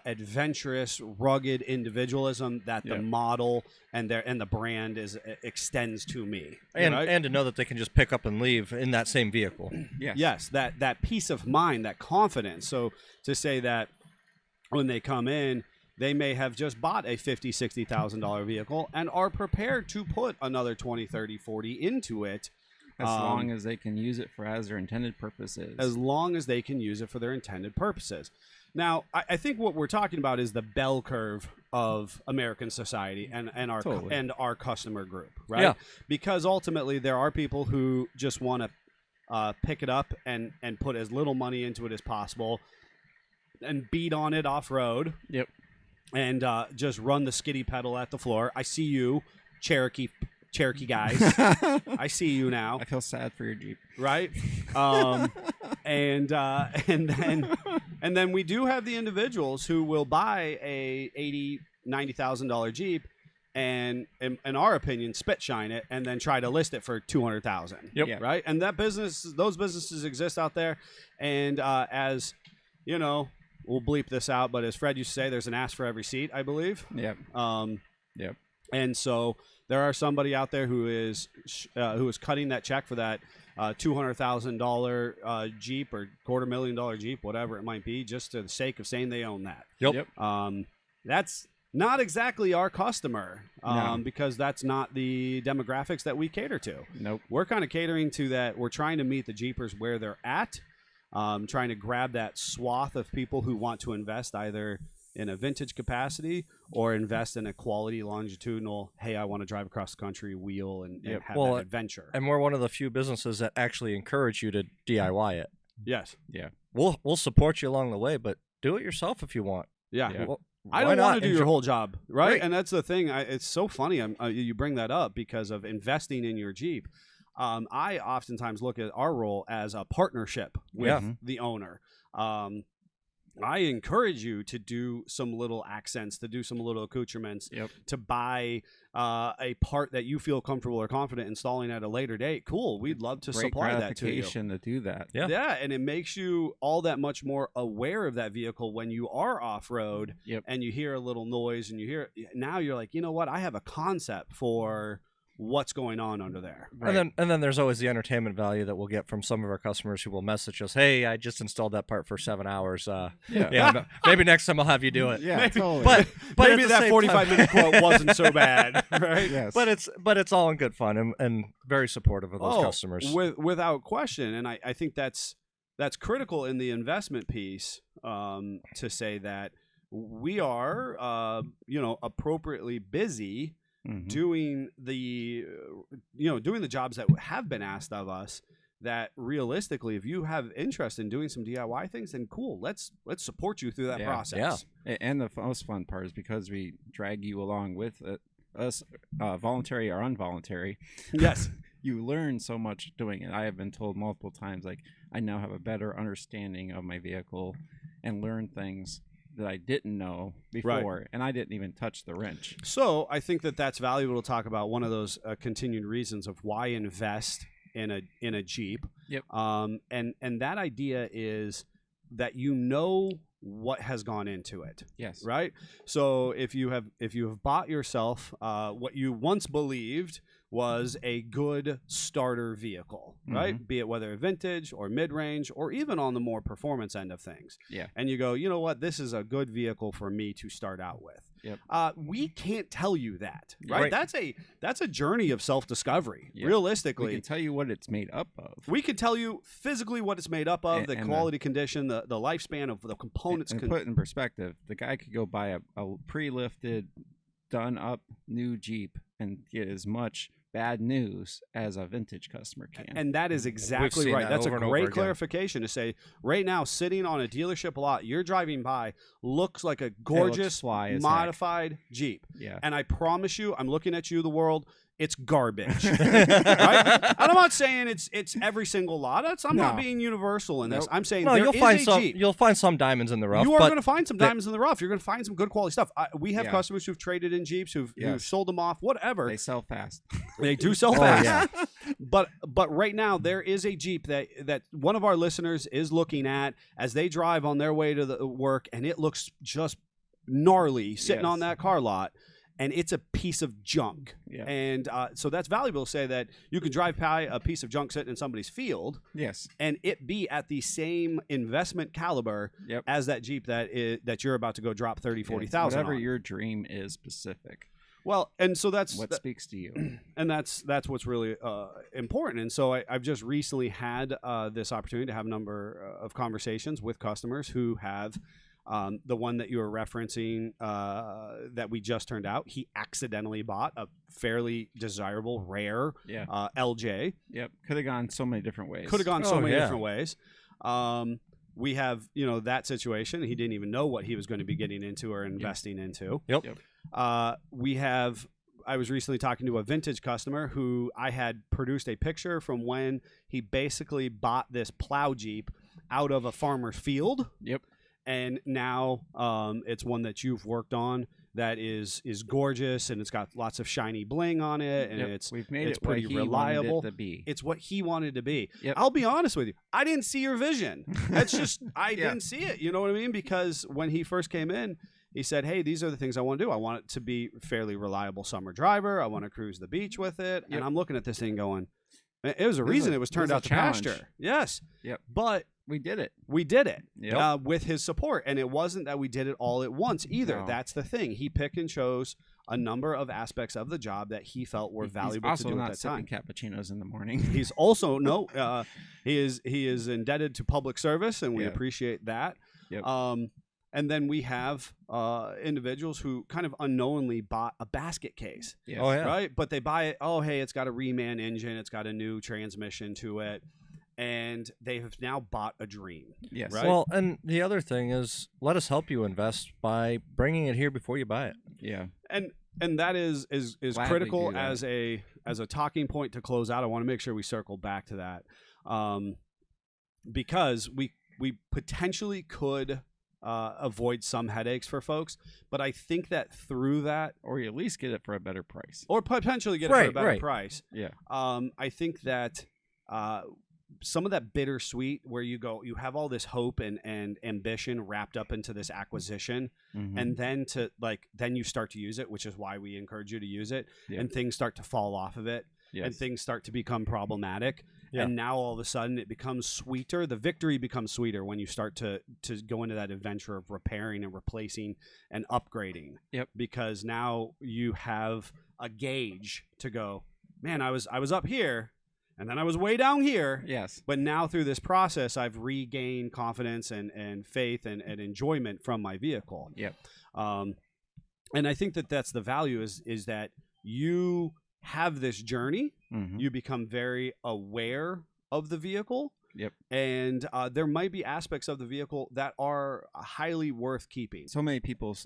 adventurous, rugged individualism that the
Yep.
model and the brand extends to me.
And
right?
and to know that they can just pick up and leave in that same vehicle.
Yes.
Yes, that peace of mind, that confidence. So to say that when they come in, they may have just bought a $50,000, $60,000 vehicle and are prepared to put another 20, 30, 40 into it.
As long as they can use it for as their intended purposes.
As long as they can use it for their intended purposes. Now, I think what we're talking about is the bell curve of American society and our
Totally.
and our customer group, right?
Yeah.
Because ultimately there are people who just want to pick it up and put as little money into it as possible and beat on it off road.
Yep.
And just run the skiddy pedal at the floor. I see you, Cherokee guys. I see you now.
I feel sad for your Jeep.
Right? And then we do have the individuals who will buy a $80,000-$90,000 Jeep and in our opinion spit shine it and then try to list it for $200,000.
Yep.
Yeah.
Right? And those businesses exist out there, and as you know, we'll bleep this out, but as Fred used to say, there's an ass for every seat, I believe.
Yep. Yep.
And so there are somebody out there who is cutting that check for that $200,000 Jeep or $250,000 Jeep, whatever it might be, just for the sake of saying they own that.
Yep.
That's not exactly our customer,
No.
because that's not the demographics that we cater to.
Nope.
We're kind of catering to that. We're trying to meet the Jeepers where they're at, trying to grab that swath of people who want to invest either in a vintage capacity or invest in a quality longitudinal, hey, I want to drive across the country, wheel, and
Yep.
have
Well,
that adventure.
And we're one of the few businesses that actually encourage you to DIY it.
Yes.
We'll support you along the way, but do it yourself if you want.
Yeah.
Yeah.
Well,
I
why
don't
not?
want to do your
Enjoy-
whole job, right?
Right.
And that's the thing. It's so funny you bring that up because of investing in your Jeep. I oftentimes look at our role as a partnership with
Yeah.
the owner. I encourage you to do some little accents, to do some little accoutrements,
Yep.
to buy a part that you feel comfortable or confident installing at a later date. Cool. We'd love to
Great
supply that to you.
gratification to do that.
Yeah.
Yeah, and it makes you all that much more aware of that vehicle when you are off road.
Yep.
And you hear a little noise, and now you're like, you know what? I have a concept for what's going on under there.
Right.
And then there's always the entertainment value that we'll get from some of our customers who will message us, "Hey, I just installed that part for 7 hours. Yeah, maybe next time I'll have you do it."
Yeah, totally.
But
Maybe
at the
that
same
45-minute
time-
quote wasn't so bad, right?
yes.
But it's all in good fun and very supportive of those customers.
Without question, and I think that's critical in the investment piece, to say that we are appropriately busy
Mhm.
doing the jobs that have been asked of us. That realistically, if you have interest in doing some DIY things, then cool, let's support you through that
Yeah.
process.
And the most fun part is because we drag you along with us, voluntary or involuntary.
Yes.
You learn so much doing it. I have been told multiple times, like, I now have a better understanding of my vehicle and learn things that I didn't know before, and I didn't even touch the wrench.
So I think that's valuable to talk about. One of those continued reasons of why invest in a Jeep.
Yep.
And that idea is that you know what has gone into it.
Yes.
Right. So if you have bought yourself what you once believed was a good starter vehicle, right? Be it whether vintage or mid-range or even on the more performance end of things.
Yeah.
And you go, you know what? This is a good vehicle for me to start out with.
Yep.
We can't tell you that, right?
Right.
That's a journey of self-discovery.
Yeah.
Realistically,
We can tell you what it's made up of.
we could tell you physically what it's made up of, the
And
quality condition, the lifespan of the components.
And put it in perspective, the guy could go buy a pre-lifted, done-up new Jeep and get as much bad news as a vintage customer can.
And that is exactly
seen
right.
that
That's a
over and over
great
again.
clarification to say right now, sitting on a dealership lot, you're driving by, looks like a
looks
gorgeous
fly as heck.
modified Jeep.
Yeah.
And I promise you, I'm looking at you, the world, it's garbage. Right? And I'm not saying it's every single lot. I'm not
No.
being universal in this.
Nope.
I'm saying
No,
there
you'll
is
find
a
some.
Jeep.
You'll find some diamonds in the rough.
You are
but
going to find some diamonds in the rough. You're going to find some good quality stuff. We have
Yeah.
customers who've traded in Jeeps, who've
Yes.
sold them off, whatever.
They sell fast.
They do sell
Oh,
fast.
yeah.
But right now there is a Jeep that one of our listeners is looking at as they drive on their way to the work, and it looks just gnarly sitting
Yes.
on that car lot. And it's a piece of junk.
Yeah.
And so that's valuable to say that you can drive by a piece of junk sitting in somebody's field
Yes.
and it be at the same investment caliber
Yep.
as that Jeep that you're about to go drop 30, 40,000
Whatever
on.
your dream is specific.
Well, and so that's
What speaks to you?
and that's what's really important. And so I've just recently had this opportunity to have a number of conversations with customers who have the one that you were referencing that we just turned out. He accidentally bought a fairly desirable, rare
Yeah.
LJ.
Yep. Could have gone so many different ways.
Could have gone so
Oh,
many
yeah.
different ways. We have, that situation. He didn't even know what he was going to be getting into or investing into.
Yep.
Yep.
I was recently talking to a vintage customer who I had produced a picture from when he basically bought this plow Jeep out of a farmer's field.
Yep.
And now it's one that you've worked on that is gorgeous, and it's got lots of shiny bling on it, and
Yep. We've made
it's
it what
pretty
he
reliable.
wanted it to be.
It's what he wanted to be.
Yep.
I'll be honest with you. I didn't see your vision. That's just I
Yeah.
didn't see it. You know what I mean? Because when he first came in, he said, "Hey, these are the things I want to do. I want it to be fairly reliable summer driver. I want to cruise the beach with it."
Yep.
And I'm looking at this thing going, it was a
This
reason
is-
it was
this
turned
is a
out to
challenge.
pasture. Yes.
Yep.
But
We did it.
we did it
Yep.
with his support, and it wasn't that we did it all at once either.
No.
That's the thing. He picked and chose a number of aspects of the job that he felt were valuable
He's also
to do
not
at that time.
sipping cappuccinos in the morning.
He's also he is indebted to public service, and we
Yeah.
appreciate that.
Yep.
And then we have individuals who kind of unknowingly bought a basket case,
Yes.
Oh, yeah.
right? But they buy it. Oh, hey, it's got a reman engine. It's got a new transmission to it, and they have now bought a dream.
Yes.
Right?
Well, and the other thing is, let us help you invest by bringing it here before you buy it.
Yeah.
And that is
Gladly
critical
do that.
as a talking point to close out. I want to make sure we circle back to that, because we potentially could avoid some headaches for folks, but I think that through that,
Or you at least get it for a better price.
or potentially get it for a
Right,
better
right.
price.
Yeah.
I think that some of that bittersweet where you have all this hope and ambition wrapped up into this acquisition,
Mhm.
and then you start to use it, which is why we encourage you to use it,
Yeah.
and things start to fall off of it, and
Yes.
things start to become problematic.
Yeah.
And now all of a sudden it becomes sweeter. The victory becomes sweeter when you start to go into that adventure of repairing and replacing and upgrading.
Yep.
Because now you have a gauge to go, man, I was up here and then I was way down here.
Yes.
But now through this process, I've regained confidence and faith and enjoyment from my vehicle.
Yep.
And I think that's the value is that you have this journey.
Mhm.
You become very aware of the vehicle.
Yep.
And there might be aspects of the vehicle that are highly worth keeping.
So many people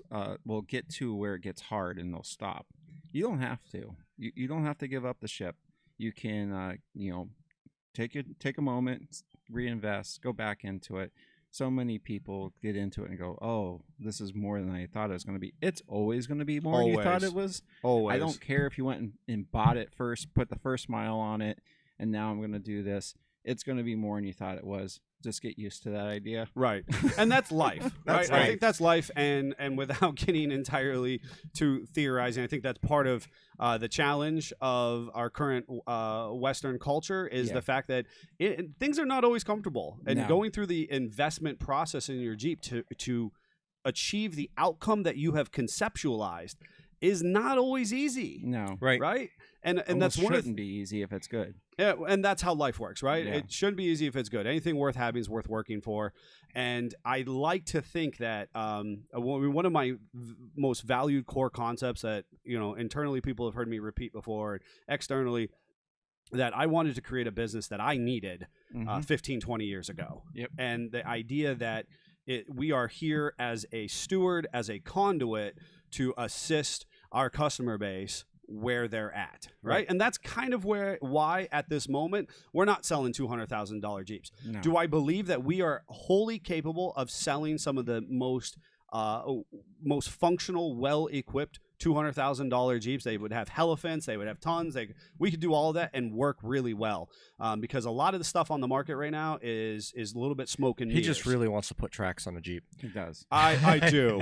will get to where it gets hard and they'll stop. You don't have to. You don't have to give up the ship. You can, take a moment, reinvest, go back into it. So many people get into it and go, "Oh, this is more than I thought it was going to be." It's always going to be more than you thought
Always.
it was.
Always.
I don't care if you went and bought it first, put the first mile on it, and now I'm going to do this. It's going to be more than you thought it was. Just get used to that idea.
Right. And that's life.
That's
right? I
life.
think that's life. And without getting entirely too theorizing, I think that's part of the challenge of our current Western culture is
Yeah.
the fact that things are not always comfortable. And
No.
going through the investment process in your Jeep to achieve the outcome that you have conceptualized is not always easy.
No.
Right.
Right? And
Almost
that's one of
shouldn't be easy if it's good.
yeah, and that's how life works, right?
Yeah.
It shouldn't be easy if it's good. Anything worth having is worth working for. And I like to think that one of my most valued core concepts that, internally people have heard me repeat before, externally, that I wanted to create a business that I needed 15, 20 years ago.
Yep.
And the idea that we are here as a steward, as a conduit to assist our customer base where they're at, right? And that's kind of why at this moment we're not selling $200,000 Jeeps.
No.
Do I believe that we are wholly capable of selling some of the most functional, well-equipped $200,000 Jeeps? They would have elephants, they would have tons. We could do all of that and work really well, because a lot of the stuff on the market right now is a little bit smoke and
He
mirrors.
just really wants to put tracks on a Jeep.
It does.
I do.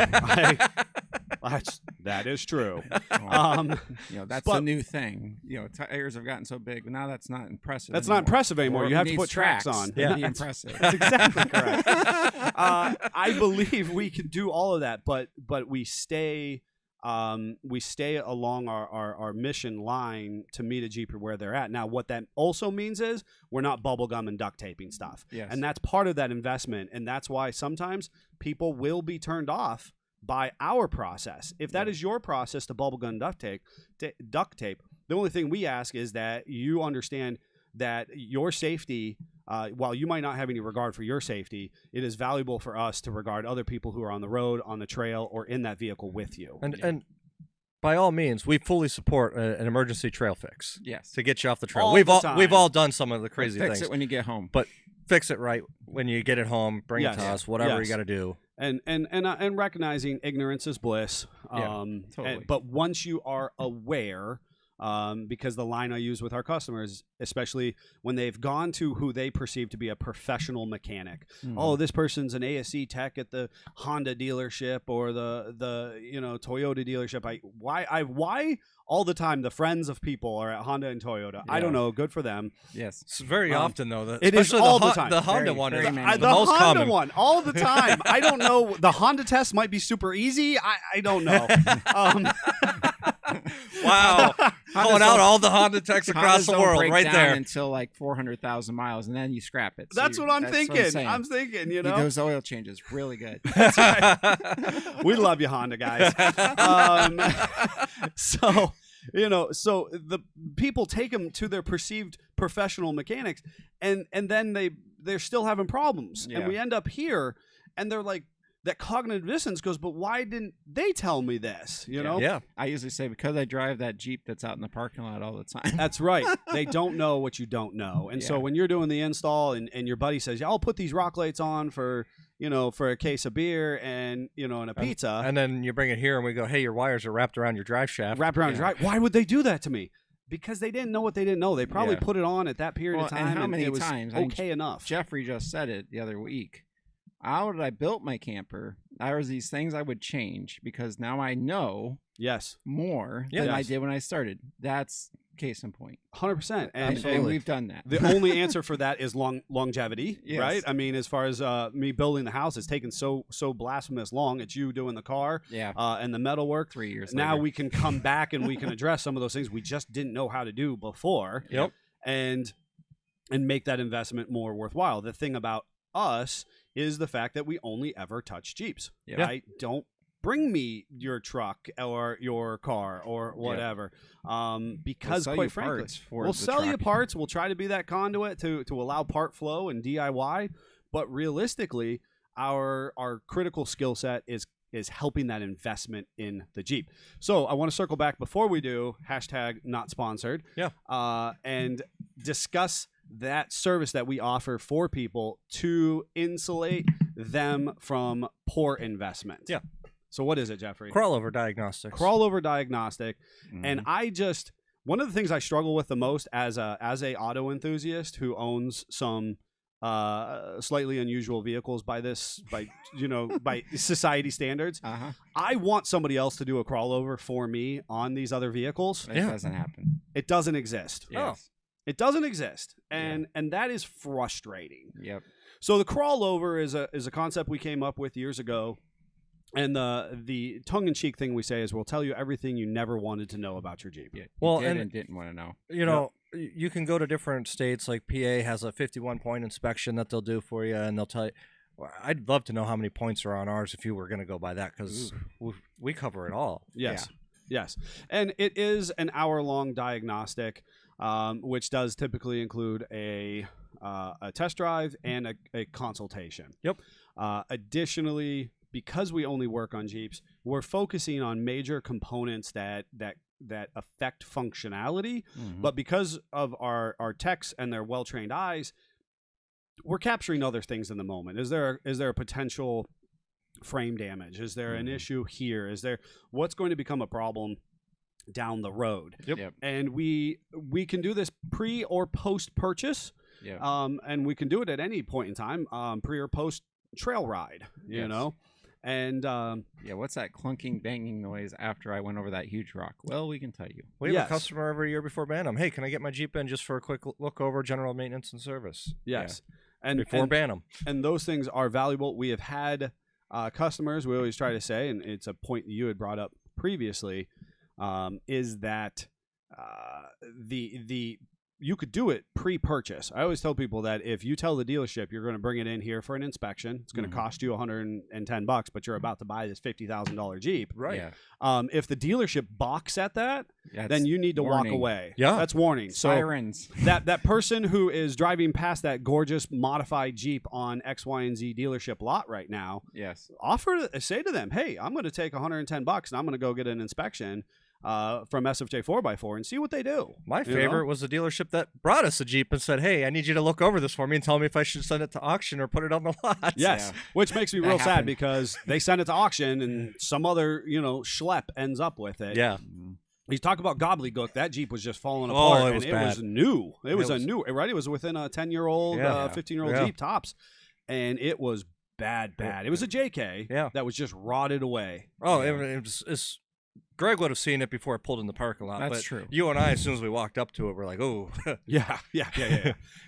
That is true.
That's
but-
a new thing. Tires have gotten so big, but now that's not impressive.
That's
anymore.
not impressive anymore.
Or
You
it
have to
needs
put tracks on.
to
Yeah.
be impressive.
That's exactly correct. I believe we can do all of that, but we stay along our mission line to meet a Jeeper where they're at. Now, what that also means is we're not bubblegum and duct taping stuff.
Yes.
And that's part of that investment. And that's why sometimes people will be turned off by our process. If that is your process to bubblegum duct tape, the only thing we ask is that you understand that your safety, while you might not have any regard for your safety, it is valuable for us to regard other people who are on the road, on the trail, or in that vehicle with you.
And by all means, we fully support an emergency trail fix
Yes.
to get you off the trail.
All
We've
the
all
time.
we've all done some of the crazy
Fix
things,
it when you get home.
but fix it right when you get it home. Bring
Yes.
it to us. Whatever
Yes.
you got to do.
And recognizing ignorance is bliss.
Yeah, totally.
But once you are aware, because the line I use with our customers, especially when they've gone to who they perceive to be a professional mechanic, oh, this person's an ASE tech at the Honda dealership or the Toyota dealership. Why all the time the friends of people are at Honda and Toyota? I don't know. Good for them.
Yes.
It's very often though. That
it is
especially
all
the,
the
Hon-
time.
The Honda
Very,
one
very
is
many.
the
The
most
Honda
common.
one all the time. I don't know. The Honda test might be super easy. I don't know.
Wow, calling out all the Honda techs across
Hondas
the
don't
world
break
right
down
there.
until like 400,000 miles, and then you scrap it. So
That's what I'm thinking.
saying.
I'm thinking,
Those oil changes really good.
we love you, Honda guys. So the people take them to their perceived professional mechanics, and then they're still having problems, and
Yeah.
we end up here, and they're like, that cognitive dissonance goes, but why didn't they tell me this? You know?
Yeah,
I usually say because I drive that Jeep that's out in the parking lot all the time.
That's right. They don't know what you don't know. And so
Yeah.
when you're doing the install and your buddy says, yeah, I'll put these rock lights on for a case of beer and a pizza,
and then you bring it here and we go, hey, your wires are wrapped around your drive shaft.
wrap around your right. Why would they do that to me? Because they didn't know what they didn't know. They probably
Yeah.
put it on at that period
Well,
of time,
and how many
it was
times? I mean,
okay enough.
Jeffrey just said it the other week. How did I built my camper? There was these things I would change because now I know
Yes,
more than I
Yes.
did when I started. That's case in point.
100%.
And
Absolutely.
we've done that.
The only answer for that is longevity,
Yes.
right? I mean, as far as me building the house, it's taken so blasphemous long. It's you doing the car
Yeah.
and the metal work.
3 years
Now
later.
we can come back and we can address some of those things we just didn't know how to do before.
Yep.
And make that investment more worthwhile. The thing about us is the fact that we only ever touch Jeeps.
Yeah.
Right? Don't bring me your truck or your car or whatever. Because
sell
quite
you
frankly,
parts for
we'll
the
sell you
truck.
parts. We'll try to be that conduit to allow part flow and DIY. But realistically, our critical skill set is helping that investment in the Jeep. So I want to circle back before we do #not sponsored.
Yeah.
And discuss that service that we offer for people to insulate them from poor investment.
Yeah.
So what is it, Jeffrey?
Crawlover diagnostics.
Crawlover diagnostic.
Mhm.
And one of the things I struggle with the most as a auto enthusiast who owns some slightly unusual vehicles by society standards,
Uh-huh.
I want somebody else to do a crawlover for me on these other vehicles.
That
Yeah.
doesn't happen.
It doesn't exist.
Yes.
It doesn't exist, and that is frustrating.
Yep.
So the crawlover is a concept we came up with years ago. And the tongue-in-cheek thing we say is we'll tell you everything you never wanted to know about your Jeep.
Yeah,
Well,
you did
and-
and didn't want to know.
You know, you can go to different states. Like PA has a 51-point inspection that they'll do for you, and they'll tell you. Well, I'd love to know how many points are on ours if you were going to go by that, because we cover it all.
Yes. Yes. And it is an hour-long diagnostic, which does typically include a test drive and a consultation.
Yep.
Additionally, because we only work on Jeeps, we're focusing on major components that affect functionality. But because of our techs and their well-trained eyes, we're capturing other things in the moment. Is there a potential frame damage? Is there an issue here? Is there what's going to become a problem down the road?
Yep.
And we can do this pre or post purchase.
Yep.
And we can do it at any point in time, pre or post trail ride, you know. And
Yeah, what's that clunking, banging noise after I went over that huge rock? Well, we can tell you.
We have
Yes.
a customer every year before Bantam. Hey, can I get my Jeep in just for a quick look over, general maintenance and service?
yes, and
Before Bantam.
and those things are valuable. We have had customers. We always try to say, and it's a point you had brought up previously, is that the you could do it pre-purchase. I always tell people that if you tell the dealership you're going to bring it in here for an inspection, it's going to cost you $110, but you're about to buy this $50,000 Jeep.
Right.
Yeah.
If the dealership balks at that,
That's
then you need to walk
warning.
away.
Yeah.
That's warning. So
Sirens.
that person who is driving past that gorgeous modified Jeep on X, Y, and Z dealership lot right now,
Yes.
say to them, hey, I'm going to take $110 and I'm going to go get an inspection from SFJ 4x4 and see what they do.
My
You know?
favorite was the dealership that brought us a Jeep and said, hey, I need you to look over this for me and tell me if I should send it to auction or put it on the lot.
Yes,
Yeah.
which makes me
That
real sad
happened.
because they send it to auction and some other, schlep ends up with it.
Yeah.
You talk about gobbledygook. That Jeep was just falling
Oh,
apart.
it was
and
bad.
It was new. It was
was-
right? It was within a 10-year-old,
Yeah.
15-year-old
Yeah.
Jeep tops. And it was bad. It was a JK
Yeah.
that was just rotted away.
Oh, it was Greg would have seen it before it pulled in the parking lot.
That's
but
true.
You and I, as soon as we walked up to it, we're like, oh.
Yeah.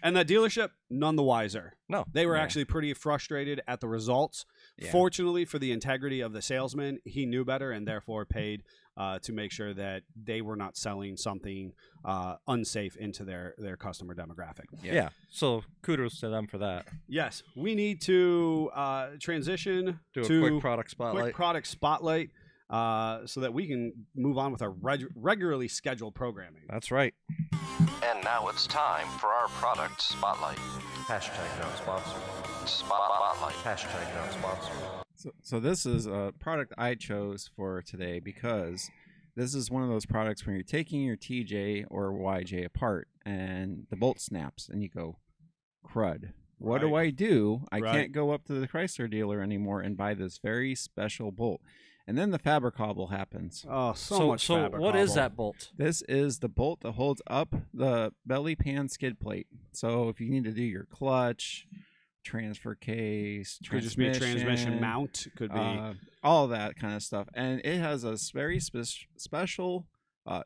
And that dealership, none the wiser.
No.
They were
Yeah.
actually pretty frustrated at the results.
Yeah.
Fortunately for the integrity of the salesman, he knew better and therefore paid to make sure that they were not selling something unsafe into their customer demographic.
Yeah. So kudos to them for that.
Yes, we need to transition
Do a
to
quick product spotlight.
quick product spotlight so that we can move on with our regularly scheduled programming.
That's right.
And now it's time for our product spotlight.
Hashtag not sponsored.
Spotlight.
Hashtag not sponsored.
So this is a product I chose for today because this is one of those products when you're taking your TJ or YJ apart and the bolt snaps and you go, crud. What do I do? I
Right.
can't go up to the Chrysler dealer anymore and buy this very special bolt. And then the fabric hobble happens.
Oh, so much fabric
what is
hobble.
that bolt?
This is the bolt that holds up the belly pan skid plate. So if you need to do your clutch, transfer case,
Could just be a transmission
transmission,
mount. Could be
all that kind of stuff. And it has a very special.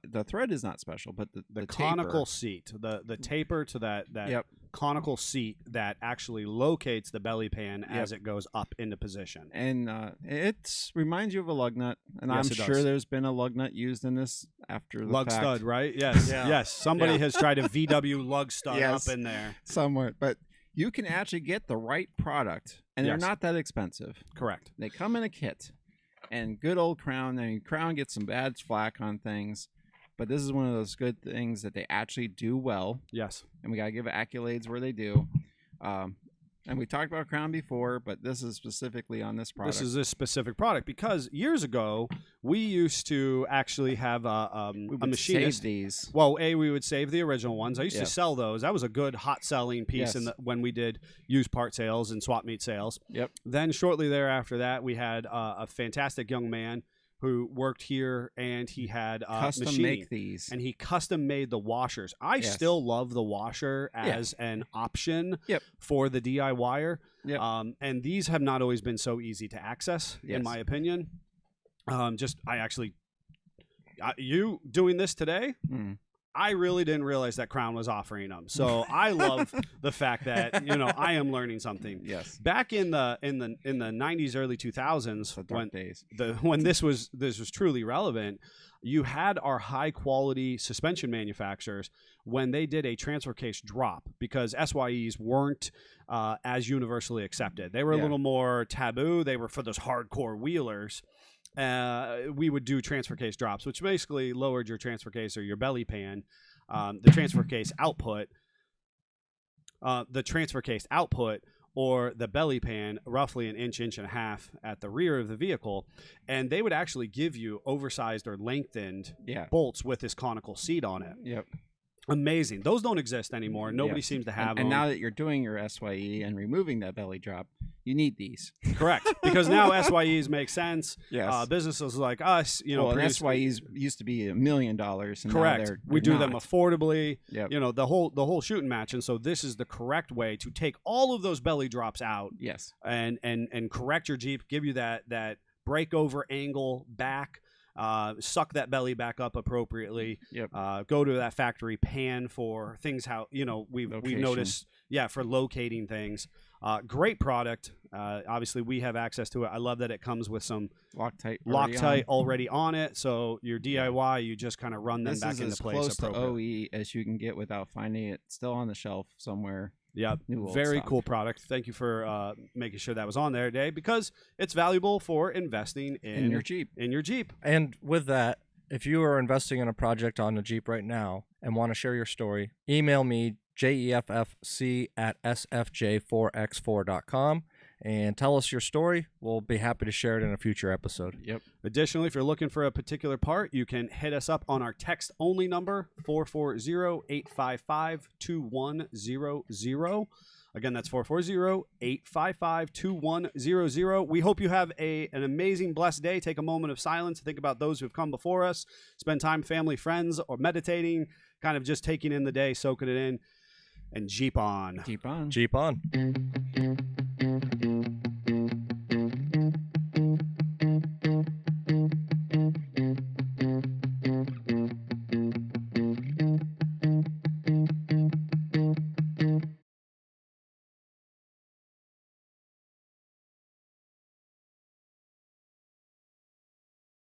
The thread is not special, but the
conical
taper.
seat, the taper to that
Yep.
conical seat that actually locates the belly pan as it goes up into position.
And it reminds you of a lug nut, and
Yes,
I'm
it
sure
does.
there's been a lug nut used in this after the
Lug
fact.
stud, right? Yes,
Yeah.
yes. Somebody
Yeah.
has tried a VW lug stud
Yes.
up in there.
somewhere, but you can actually get the right product, and
Yes.
they're not that expensive.
Correct.
They come in a kit, and good old Crown. I mean, Crown gets some bad flack on things, but this is one of those good things that they actually do well,
Yes.
and we gotta give accolades where they do. And we talked about Crown before, but this is specifically on this product.
This is this specific product because years ago we used to actually have a
we would
machinist.
save these.
Well, we would save the original ones. I used
Yeah.
to sell those. That was a good hot selling piece
Yes.
when we did used part sales and swap meet sales.
Yep.
Then shortly thereafter that, we had a fantastic young man who worked here, and he had
Custom
machining,
make these.
and he custom made the washers. I
Yes.
still love the washer
Yeah.
as an option
Yep.
for the DIYer.
Yep.
And these have not always been so easy to access,
Yes.
in my opinion. You doing this today?
Mm.
I really didn't realize that Crown was offering them. So I love the fact that I am learning something.
Yes.
Back in the 90s, early 2000s,
The dark days.
when this was truly relevant, you had our high quality suspension manufacturers when they did a transfer case drop, because SYEs weren't as universally accepted. They were a little more taboo. They were for those hardcore wheelers. We would do transfer case drops, which basically lowered your transfer case or your belly pan, the transfer case output, or the belly pan roughly an inch and a half at the rear of the vehicle, and they would actually give you oversized or lengthened bolts with this conical seat on it.
Yep.
Amazing. Those don't exist anymore. Nobody
Yes.
seems to have
And
them.
now that you're doing your SYE and removing that belly drop, you need these.
Correct, because now SYEs make sense.
Yes.
Businesses like us,
Well, and
produce-
SYEs used to be $1 million. And
correct.
Now they're
We do them
not.
affordably.
Yep.
The whole shooting match, and so this is the correct way to take all of those belly drops out
Yes.
and correct your Jeep, give you that breakover angle back, suck that belly back up appropriately.
Yep.
Go to that factory pan for things we've
Location.
noticed. Yeah, for locating things. Great product. Obviously, we have access to it. I love that it comes with some Loctite already on it. So your DIY, you just kind of run them
This
back
is
into
as
place
close to
appropriately.
OE as you can get without finding it still on the shelf somewhere.
Yeah,
New old
very
stock.
cool product. Thank you for making sure that was on there today, because it's valuable for investing
In your Jeep.
In your Jeep.
And with that, if you are investing in a project on a Jeep right now and want to share your story, email me, jeffc@sfj4x4.com, and tell us your story. We'll be happy to share it in a future episode.
Yep.
Additionally, if you're looking for a particular part, you can hit us up on our text-only number, 440-855-2100. Again, that's 440-855-2100. We hope you have an amazing, blessed day. Take a moment of silence to think about those who have come before us. Spend time with family, friends, or meditating, kind of just taking in the day, soaking it in, and Jeep on.
Jeep on.
Jeep on.